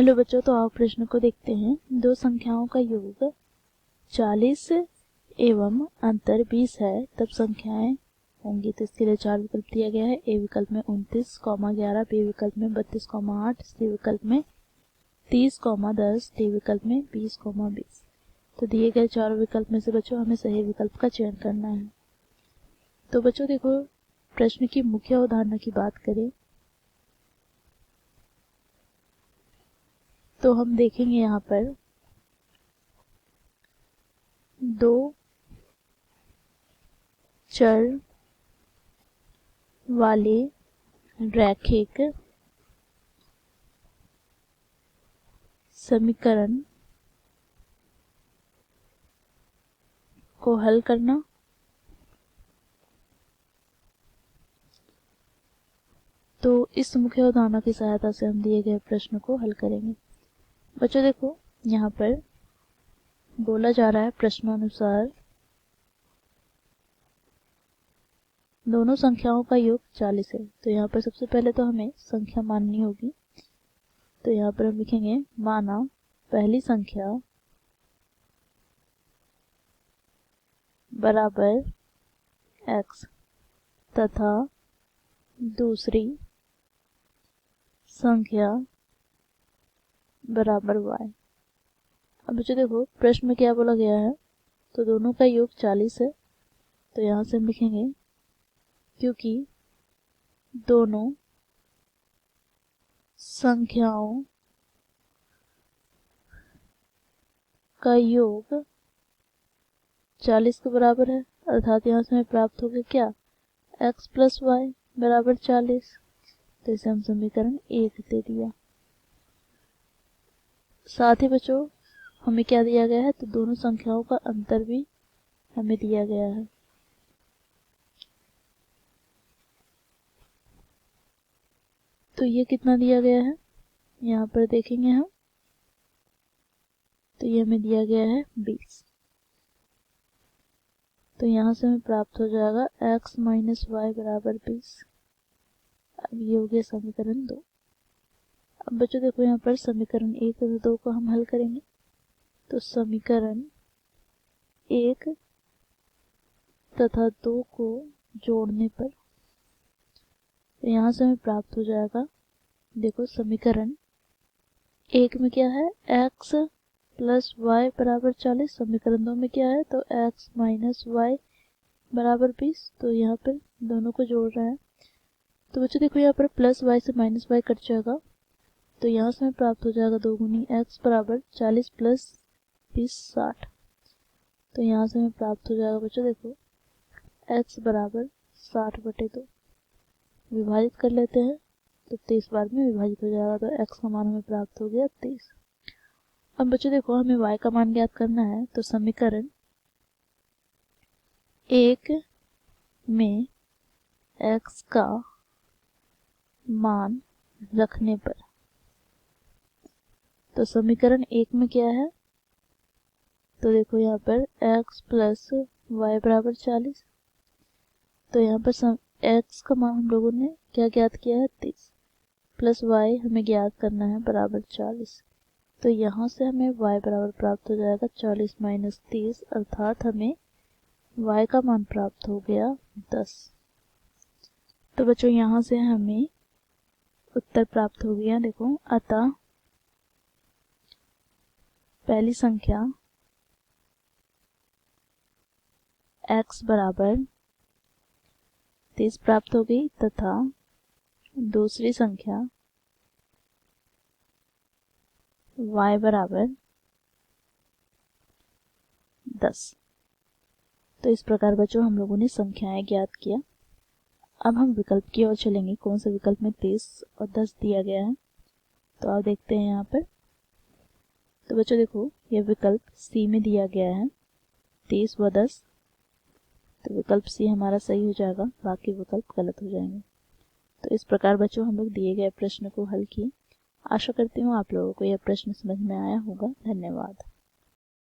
Hello बच्चों, तो आप प्रश्न को देखते हैं। दो संख्याओं का योग 40 एवं अंतर 20 है, तब संख्याएं होंगी। तो इसके लिए चार विकल्प दिया गया है। ए विकल्प में 29,11, बी विकल्प में 32,8, सी विकल्प में 30,10, डी विकल्प में 20,20। तो दिए गए चारों विकल्प में से बच्चों हमें सही विकल्प का चयन करना है। तो बच्चों देखो, प्रश्न की मुख्य अवधारणा की बात करें तो हम देखेंगे यहाँ पर दो चर वाले रैखिक समीकरण को हल करना। तो इस मुख्य अवधारणा की सहायता से हम दिए गए प्रश्न को हल करेंगे। बच्चों देखो, यहाँ पर बोला जा रहा है प्रश्नानुसार दोनों संख्याओं का योग 40 है। तो यहाँ पर सबसे पहले तो हमें संख्या माननी होगी। तो यहाँ पर हम लिखेंगे माना पहली संख्या बराबर x तथा दूसरी संख्या बराबर y। अब बच्चों देखो, प्रश्न में क्या बोला गया है, तो दोनों का योग 40 है। तो यहाँ से हम लिखेंगे क्योंकि दोनों संख्याओं का योग 40 के बराबर है, अर्थात यहाँ से हमें प्राप्त हो गया क्या, x प्लस वाई बराबर 40। तो इसे हम समीकरण 1 दे दिया। साथ ही बच्चों हमें क्या दिया गया है, तो दोनों संख्याओं का अंतर भी हमें दिया गया है। तो ये कितना दिया गया है, यहाँ पर देखेंगे हम, तो ये हमें दिया गया है 20। तो यहाँ से हमें प्राप्त हो जाएगा x माइनस वाई बराबर 20। अब ये हो गया समीकरण 2। अब बच्चों देखो, यहाँ पर समीकरण 1 तथा 2 को हम हल करेंगे। तो समीकरण 1 तथा 2 को जोड़ने पर तो यहाँ से हमें प्राप्त हो जाएगा, देखो समीकरण 1 में क्या है, x प्लस वाई बराबर 40। समीकरण 2 में क्या है, तो x माइनस वाई बराबर 20। तो यहाँ पर दोनों को जोड़ रहा है। तो बच्चों देखो, यहाँ पर प्लस वाई से माइनस वाई कट जाएगा। तो यहाँ से हमें प्राप्त हो जाएगा 2 गुनी x बराबर 40 प्लस 20 60। तो यहाँ से हमें प्राप्त हो जाएगा बच्चों देखो x बराबर 60/2। विभाजित कर लेते हैं तो 23 बार में विभाजित हो जाएगा। तो x का मान हमें प्राप्त हो गया 23। अब बच्चों देखो, हमें y का मान ज्ञात करना है। तो समीकरण 1 में x का मान रखने पर, तो समीकरण 1 में क्या है, तो देखो यहाँ पर x प्लस वाई बराबर 40। तो यहाँ पर x का मान हम लोगों ने क्या ज्ञात किया है, 30 प्लस y हमें ज्ञात करना है बराबर 40। तो यहाँ से हमें y बराबर प्राप्त हो जाएगा 40 माइनस 30, अर्थात हमें y का मान प्राप्त हो गया 10। तो बच्चों यहाँ से हमें उत्तर प्राप्त हो गया। देखो, अतः पहली संख्या x बराबर 30 प्राप्त हो गई तथा दूसरी संख्या y बराबर 10। तो इस प्रकार बच्चों हम लोगों ने संख्याएं ज्ञात किया। अब हम विकल्प की ओर चलेंगे। कौन से विकल्प में 30 और 10 दिया गया है, तो आप देखते हैं यहाँ पर। तो बच्चों देखो, यह विकल्प सी में दिया गया है 30 व 10। तो विकल्प सी हमारा सही हो जाएगा, बाकी विकल्प गलत हो जाएंगे। तो इस प्रकार बच्चों हम लोग दिए गए प्रश्न को हल किए। आशा करती हूँ आप लोगों को यह प्रश्न समझ में आया होगा। धन्यवाद।